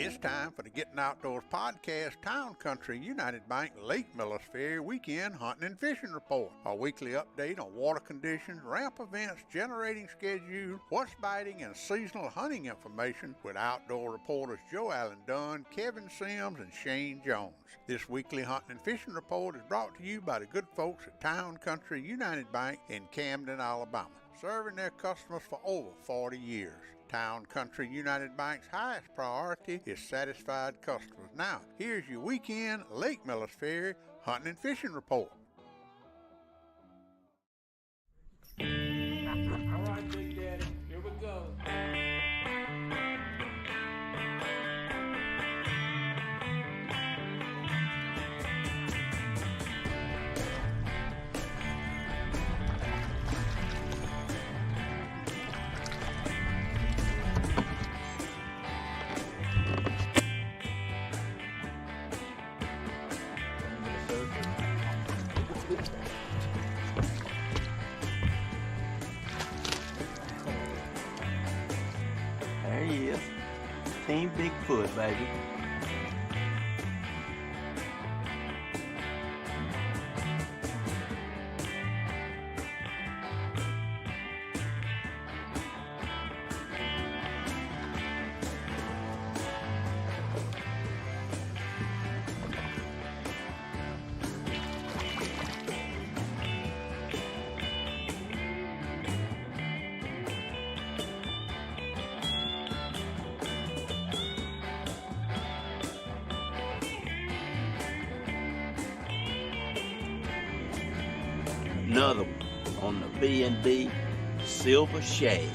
It's time for the Gettin Outdoors podcast, Town Country United Bank Lake Millers Ferry Weekend Hunting and Fishing Report. A weekly update on water conditions, ramp events, generating schedule, what's biting, and seasonal hunting information with outdoor reporters Joe Allen Dunn, Kevin Sims, and Shane Jones. This weekly hunting and fishing report is brought to you by the good folks at Town Country United Bank in Camden, Alabama, serving their customers for over 40 years. Town Country United Bank's highest priority is satisfied customers. Now, here's your weekend Lake Millers Ferry hunting and fishing report. All right, Big Daddy, here we go. There he is. Team Bigfoot, baby. Another one on the B&B Silver Shade.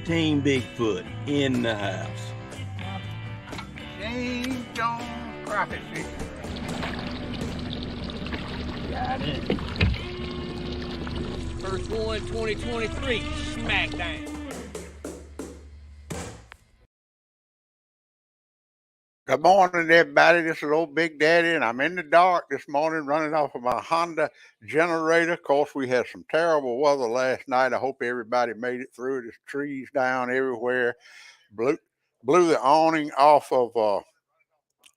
Team Bigfoot in the house. Shane Jones crappie fishing. Got it. First one, 2023, smackdown. Good morning, everybody. This is old Big Daddy, and I'm in the dark this morning running off of my Honda generator. Of course, we had some terrible weather last night. I hope everybody made it through. There's trees down everywhere. Blew the awning off of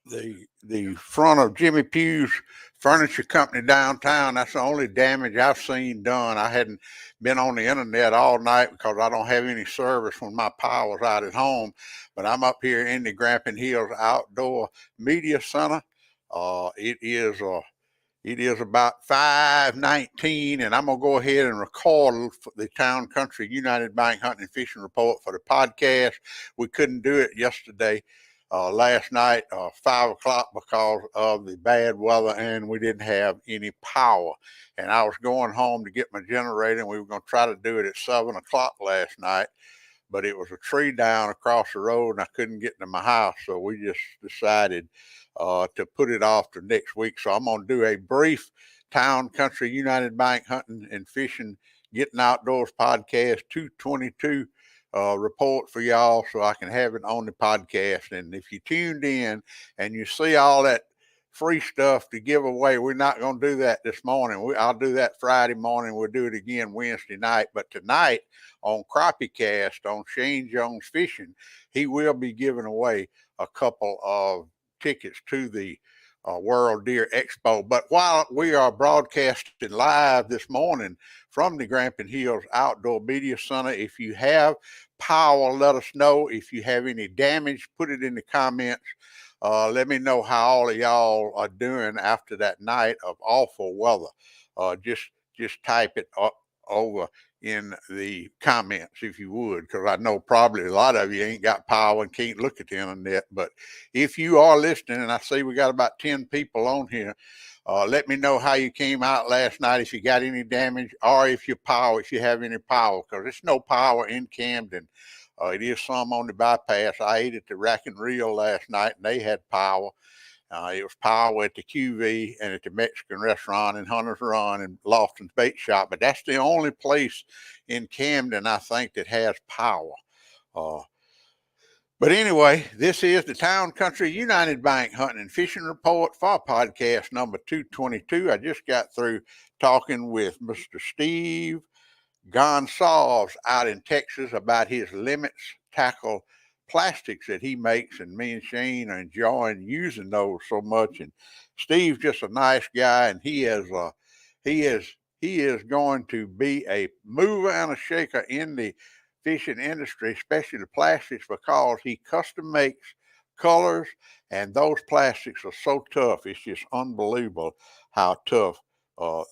the front of Jimmy Pugh's furniture company downtown. That's the only damage I've seen done. I hadn't been on the internet all night because I don't have any service when my power's out at home. But I'm up here in the Grampian Hills Outdoor Media Center. It is about 5:19, and I'm going to go ahead and record the Town Country United Bank Hunting and Fishing Report for the podcast. We couldn't do it yesterday, last night, 5 o'clock, because of the bad weather, and we didn't have any power. And I was going home to get my generator, and we were going to try to do it at 7 o'clock last night. But it was a tree down across the road, and I couldn't get to my house, so we just decided to put it off to next week. So I'm going to do a brief Town Country United Bank Hunting and Fishing Getting Outdoors podcast 222 report for y'all, so I can have it on the podcast. And if you tuned in and you see all that free stuff to give away, we're not going to do that this morning. I'll do that Friday morning. We'll do it again Wednesday night. But tonight on Crappie Cast on Shane Jones Fishing, he will be giving away a couple of tickets to the World Deer Expo. But while we are broadcasting live this morning from the Grampian Hills Outdoor Media Center, if you have power, let us know. If you have any damage, put it in the comments. Let me know how all of y'all are doing after that night of awful weather. Just type it up over in the comments if you would, because I know probably a lot of you ain't got power and can't look at the internet. But if you are listening, and I see we got about 10 people on here, let me know how you came out last night, if you got any damage, or if you have any power, because there's no power in Camden. It is some on the bypass. I ate at the Rack and Reel last night, and they had power. It was power at the QV and at the Mexican restaurant and Hunter's Run and Lofton's Bait Shop. But that's the only place in Camden, I think, that has power. But anyway, this is the Town Country United Bank Hunting and Fishing Report for podcast number 222. I just got through talking with Mr. Steve Gonsalves out in Texas about his limits tackle plastics that he makes, and me and Shane are enjoying using those so much. And Steve's just a nice guy, and he is going to be a mover and a shaker in the fishing industry, especially the plastics, because he custom makes colors, and those plastics are so tough. It's just unbelievable how tough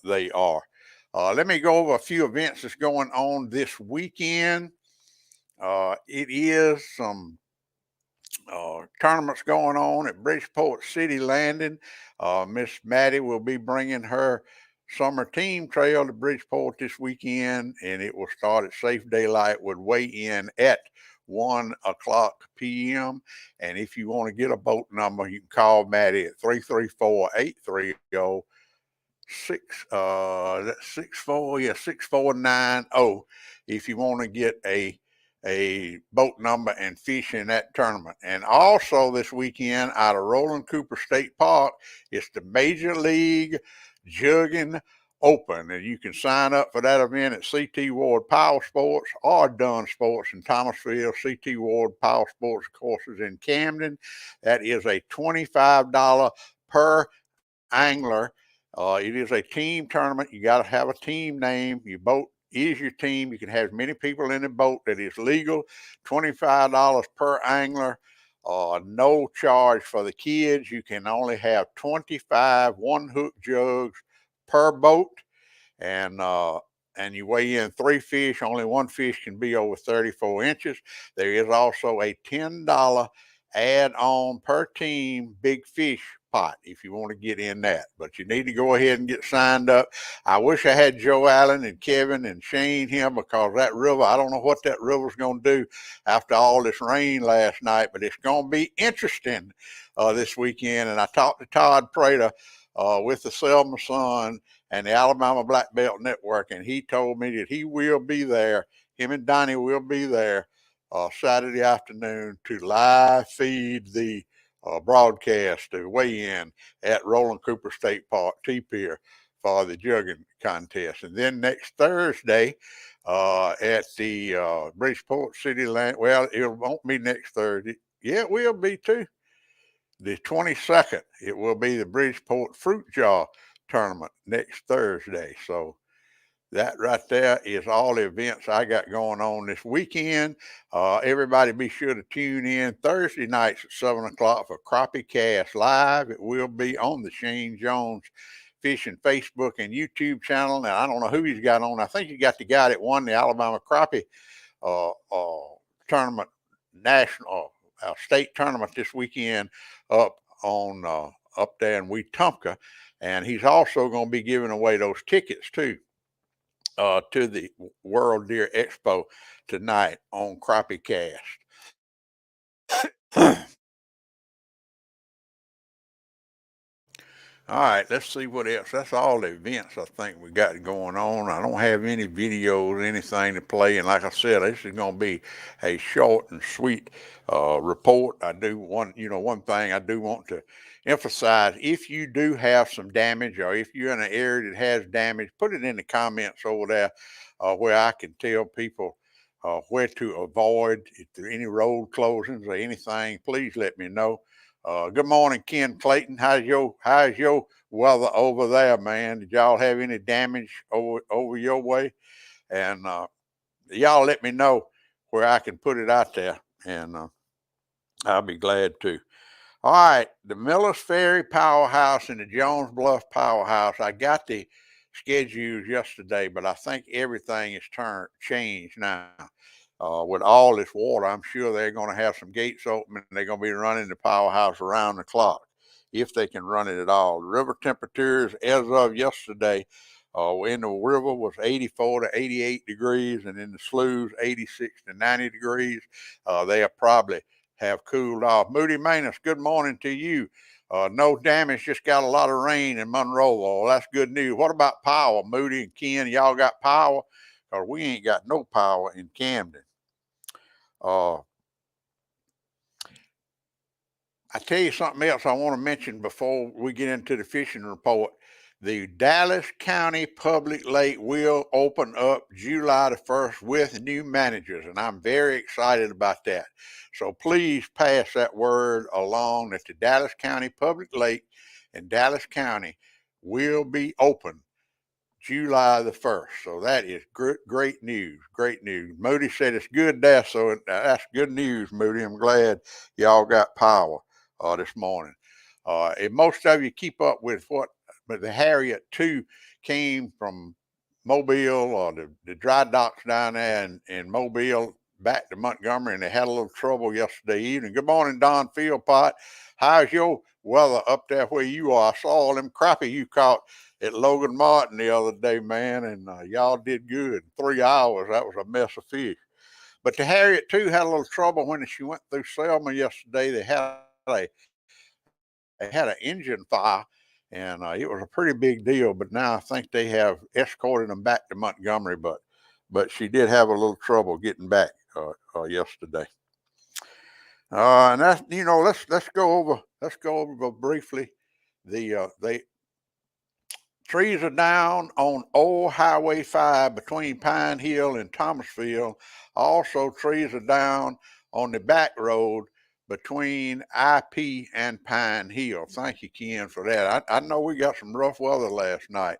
they are. Let me go over a few events that's going on this weekend. It is some tournaments going on at Bridgeport City Landing. Miss Maddie will be bringing her summer team trail to Bridgeport this weekend, and it will start at Safe Daylight with weigh-in at 1 o'clock p.m. And if you want to get a boat number, you can call Maddie at 334-830 6490 if you want to get a boat number and fish in that tournament. And also this weekend out of Roland Cooper State Park, it's the Major League Juggin Open, and you can sign up for that event at CT Ward Power Sports or Dunn Sports in Thomasville. CT Ward Power Sports courses in Camden. That is a $25 per angler. It is a team tournament. You got to have a team name. Your boat is your team. You can have as many people in the boat that is legal. $25 per angler. No charge for the kids. You can only have 25 one-hook jugs per boat, and you weigh in 3 fish. Only one fish can be over 34 inches. There is also a $10 add-on per team big fish pot if you want to get in that. But you need to go ahead and get signed up. I wish I had Joe Allen and Kevin and Shane here, because that river, I don't know what that river's going to do after all this rain last night, but it's going to be interesting this weekend. And I talked to Todd Prater with the Selma Sun and the Alabama Black Belt Network, and he told me that he will be there. Him and Donnie will be there Saturday afternoon to live feed the broadcast to weigh in at Roland Cooper State Park T-Pier for the jugging contest. And then next Thursday at the Bridgeport City Land, well, it won't be next Thursday. Yeah, it will be too. The 22nd, it will be the Bridgeport Fruit Jar Tournament next Thursday. So that right there is all the events I got going on this weekend. Everybody be sure to tune in Thursday nights at 7 o'clock for Crappie Cast Live. It will be on the Shane Jones Fishing Facebook and YouTube channel. Now, I don't know who he's got on. I think he got the guy that won the Alabama Crappie tournament, national state tournament this weekend up there in Wetumpka. And he's also going to be giving away those tickets too to the World Deer Expo tonight on Crappie Cast. All right, let's see what else. That's all the events I think we got going on. I don't have any videos, anything to play. And like I said, this is going to be a short and sweet report. I do one thing I do want to emphasize: if you do have some damage, or if you're in an area that has damage, put it in the comments over there where I can tell people where to avoid. If there are any road closings or anything, please let me know. Good morning, Ken Clayton. How's your weather over there, man? Did y'all have any damage over your way? And y'all let me know where I can put it out there, and I'll be glad to. All right, the Millers Ferry Powerhouse and the Jones Bluff Powerhouse. I got the schedules yesterday, but I think everything is changed now. With all this water, I'm sure they're going to have some gates open, and they're going to be running the powerhouse around the clock, if they can run it at all. The river temperatures as of yesterday in the river was 84 to 88 degrees, and in the sloughs 86 to 90 degrees. They'll probably have cooled off. Moody Manus, good morning to you. No damage, just got a lot of rain in Monroe. Well, that's good news. What about power? Moody and Ken, y'all got power? Or we ain't got no power in Camden. I tell you something else I want to mention before we get into the fishing report. The Dallas County Public Lake will open up July the 1st with new managers, and I'm very excited about that. So please pass that word along that the Dallas County Public Lake in Dallas County will be open July the 1st. So that is great news. Great news. Moody said it's good there, so that's good news, Moody. I'm glad y'all got power this morning. And most of you keep up with but the Harriet 2 came from Mobile or the dry docks down there in Mobile back to Montgomery, and they had a little trouble yesterday evening. Good morning, Don Philpott. How's your weather up there where you are? I saw all them crappie you caught at Logan Martin the other day, man, and y'all did good. 3 hours, that was a mess of fish. But the Harriet 2 had a little trouble when she went through Selma yesterday. They had an engine fire, and it was a pretty big deal. But now I think they have escorted them back to Montgomery. But she did have a little trouble getting back yesterday. And that's let's go over briefly the trees are down on Old Highway 5 between Pine Hill and Thomasville. Also, trees are down on the back road between IP and Pine Hill. Thank you, Ken, for that. I know we got some rough weather last night.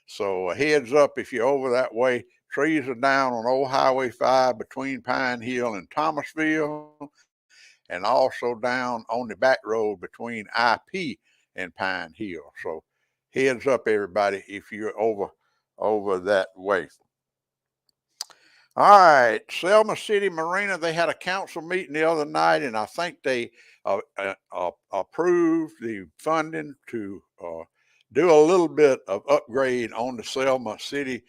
So heads up if you're over that way. Trees are down on Old Highway 5 between Pine Hill and Thomasville, and also down on the back road between IP and Pine Hill. So heads up, everybody, if you're over that way. All right, Selma City Marina, they had a council meeting the other night, and I think they approved the funding to do a little bit of upgrade on the Selma City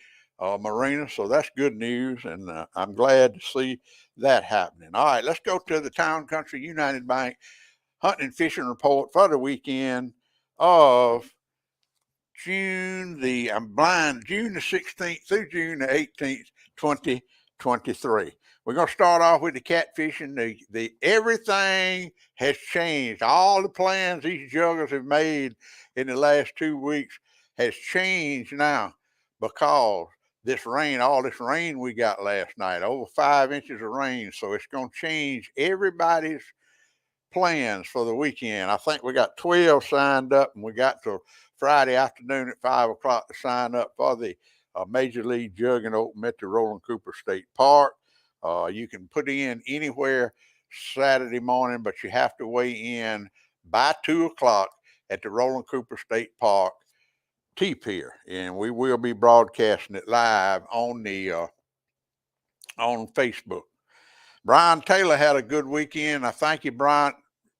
Marina. So that's good news, and I'm glad to see that happening. All right, let's go to the Town Country United Bank hunting and fishing report for the weekend of June the 16th through June the 18th, 2023. We're going to start off with the catfishing. The everything has changed. All the plans these juggers have made in the last 2 weeks has changed now because all this rain we got last night, over 5 inches of rain. So it's going to change everybody's plans for the weekend. I think we got 12 signed up, and we got to Friday afternoon at 5 o'clock to sign up for the Major League Juggin Open at the Roland Cooper State Park. You can put in anywhere Saturday morning, but you have to weigh in by 2 o'clock at the Roland Cooper State Park T-Pier, and we will be broadcasting it live on Facebook. Brian Taylor had a good weekend. I thank you, Brian.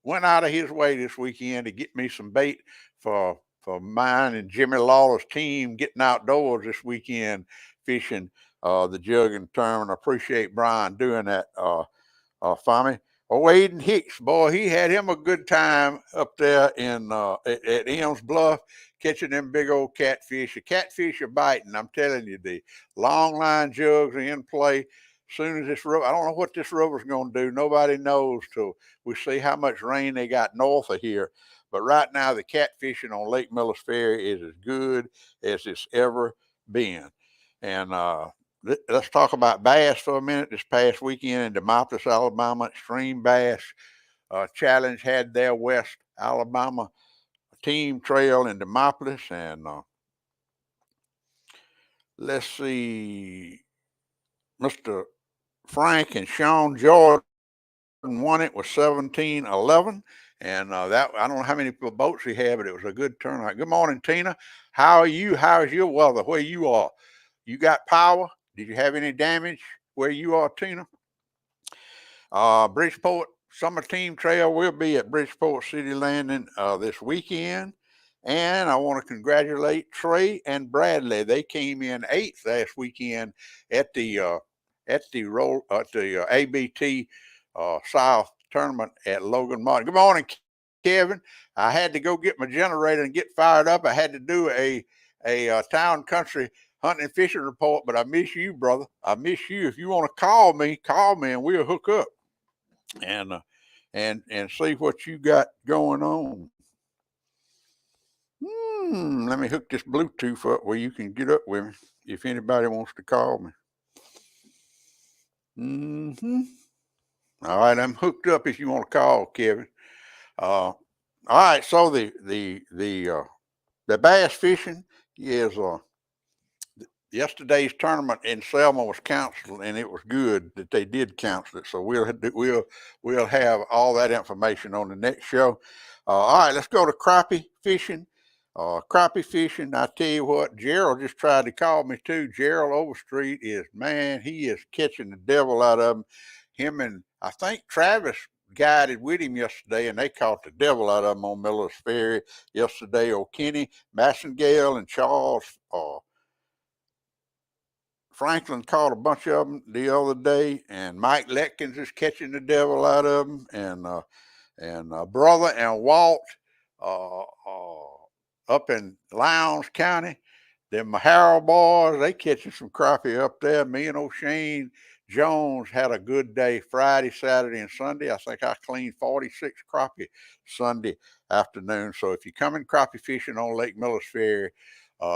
Went out of his way this weekend to get me some bait for mine and Jimmy Lawler's team getting outdoors this weekend fishing the jugging tournament. I appreciate Brian doing that for me. Aiden Hicks, boy, he had him a good time up there at Elms Bluff catching them big old catfish. The catfish are biting. I'm telling you, the long line jugs are in play. Soon as this river, I don't know what this river's going to do. Nobody knows till we see how much rain they got north of here. But right now, the catfishing on Lake Millers Ferry is as good as it's ever been. And let's talk about bass for a minute. This past weekend in Demopolis, Alabama, Extreme Bass Challenge had their West Alabama team trail in Demopolis. And let's see, Mr. Frank and Sean Jordan won it with 17-11. And that, I don't know how many boats he had, but it was a good turnout. Good morning, Tina. How are you? How's your weather where you are? You got power? Did you have any damage where you are, Tina? Bridgeport Summer Team Trail will be at Bridgeport City Landing this weekend. And I want to congratulate Trey and Bradley. They came in 8th last weekend at the ABT South tournament at Logan Martin. Good morning, Kevin. I had to go get my generator and get fired up. I had to do a town country hunting and fishing report, but I miss you, brother. I miss you. If you want to call me, and we'll hook up and see what you got going on. Let me hook this Bluetooth up where you can get up with me if anybody wants to call me. All right, I'm hooked up if you want to call, Kevin. All right, so the bass fishing is yesterday's tournament in Selma was canceled, and it was good that they did cancel it. So we'll have all that information on the next show. All right, let's go to crappie fishing. Crappie fishing. I tell you what, Gerald just tried to call me too. Gerald Overstreet he is catching the devil out of him. Him and I think Travis guided with him yesterday, and they caught the devil out of him on Millers Ferry yesterday. O'Kenny, Massengale, and Charles Franklin caught a bunch of them the other day, and Mike Letkins is catching the devil out of them, and Brother and Walt up in Lowndes County. Them Harrell boys, they catching some crappie up there. Me and O'Shane Jones had a good day Friday, Saturday, and Sunday. I think I cleaned 46 crappie Sunday afternoon. So if you come in crappie fishing on Lake Millers Ferry,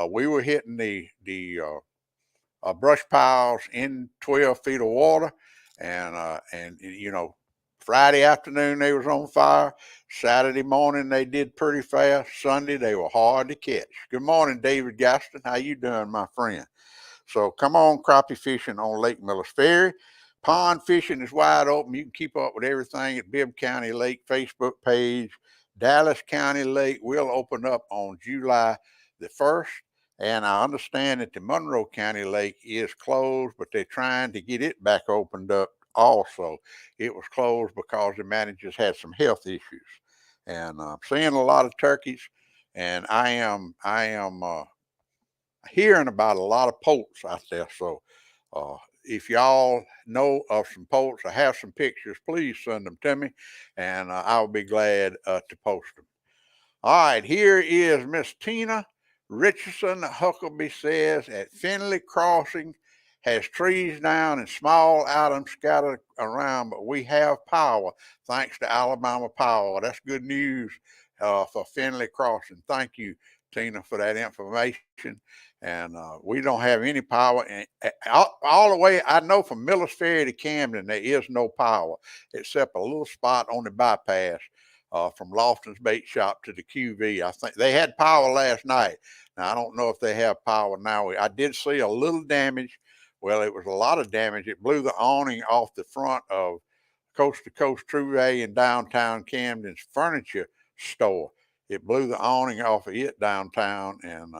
we were hitting the brush piles in 12 feet of water, and Friday afternoon they was on fire. Saturday morning they did pretty fast. Sunday they were hard to catch. Good morning, David Gaston. How you doing, my friend? So come on, crappie fishing on Lake Millers Ferry. Pond fishing is wide open. You can keep up with everything at Bibb County Lake Facebook page. Dallas County Lake will open up on July the 1st. And I understand that the Monroe County Lake is closed, but they're trying to get it back opened up also. It was closed because the managers had some health issues. And I'm seeing a lot of turkeys, and I am hearing about a lot of poults out there. So if y'all know of some poults or have some pictures, please send them to me, and I'll be glad to post them. All right, here is Miss Tina Richardson. Huckabee says at Finley Crossing has trees down and small items scattered around, but we have power thanks to Alabama Power. That's good news for Finley Crossing. Thank you, Tina, for that information. And we don't have any power. And all the way, I know from Millers Ferry to Camden, there is no power except a little spot on the bypass from Lofton's Bait Shop to the QV. I think they had power last night. Now, I don't know if they have power now. I did see a little damage. Well, it was a lot of damage. It blew the awning off the front of Coast to Coast Trouvé in downtown Camden's furniture store. It blew the awning off of it downtown, and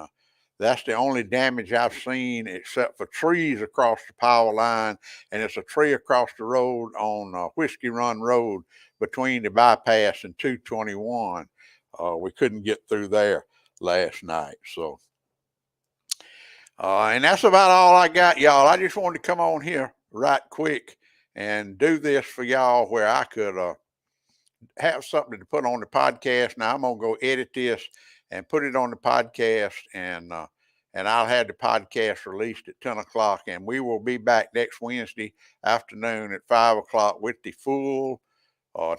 that's the only damage I've seen except for trees across the power line, and it's a tree across the road on Whiskey Run Road between the bypass and 221. We couldn't get through there last night. So, and that's about all I got, y'all. I just wanted to come on here right quick and do this for y'all where I could have something to put on the podcast. Now I'm going to go edit this and put it on the podcast, and I'll have the podcast released at 10 o'clock, and we will be back next Wednesday afternoon at 5 o'clock with the full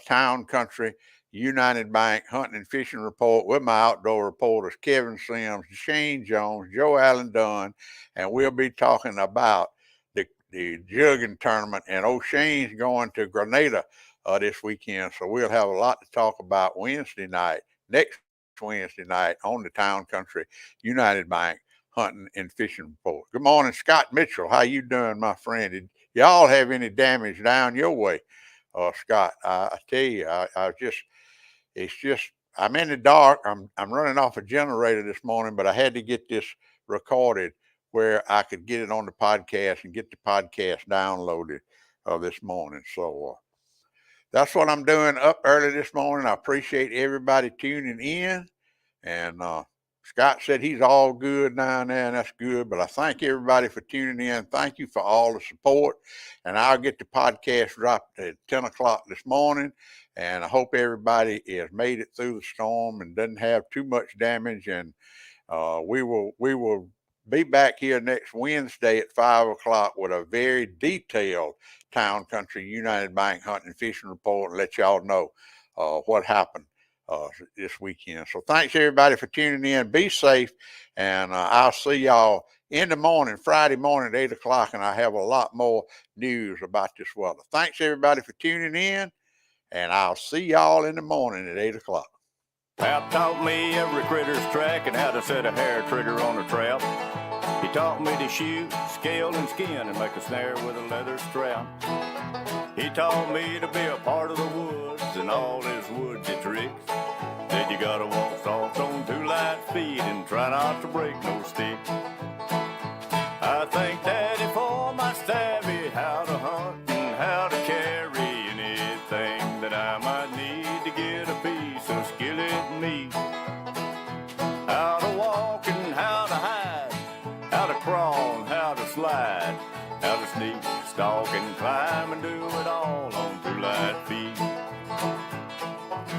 Town Country United Bank hunting and fishing report with my outdoor reporters, Kevin Sims, Shane Jones, Joe Allen Dunn, and we'll be talking about the jugging tournament. And O'Shane's going to Grenada this weekend, so we'll have a lot to talk about next Wednesday night on the Town Country United Bank hunting and fishing report. Good morning, Scott Mitchell. How you doing, my friend? Did y'all have any damage down your way? Scott, I tell you, I'm in the dark. I'm running off a generator this morning, but I had to get this recorded where I could get it on the podcast and get the podcast downloaded this morning. So that's what I'm doing up early this morning. I appreciate everybody tuning in, and Scott said he's all good down there, and that's good. But I thank everybody for tuning in. Thank you for all the support. And I'll get the podcast dropped at 10 o'clock this morning. And I hope everybody has made it through the storm and doesn't have too much damage. And we will be back here next Wednesday at 5 o'clock with a very detailed Town Country United Bank hunting and fishing report and let y'all know what happened this weekend. So thanks everybody for tuning in. Be safe, and I'll see y'all in the morning, Friday morning at 8 o'clock, and I have a lot more news about this weather. Thanks everybody for tuning in, and I'll see y'all in the morning at 8 o'clock. Pap taught me every critter's track and how to set a hair trigger on a trap. He taught me to shoot, scale, and skin and make a snare with a leather strap. He taught me to be a part of the woods and all his woodsy tricks. Said you gotta walk soft on 2 light feet and try not to break no stick. I thank Daddy for my savvy, how to hunt and how to carry anything that I might need to get a piece of skillet meat. How to walk and how to hide, how to crawl and how to slide, how to sneak, stalk and climb and do it all on 2 light feet.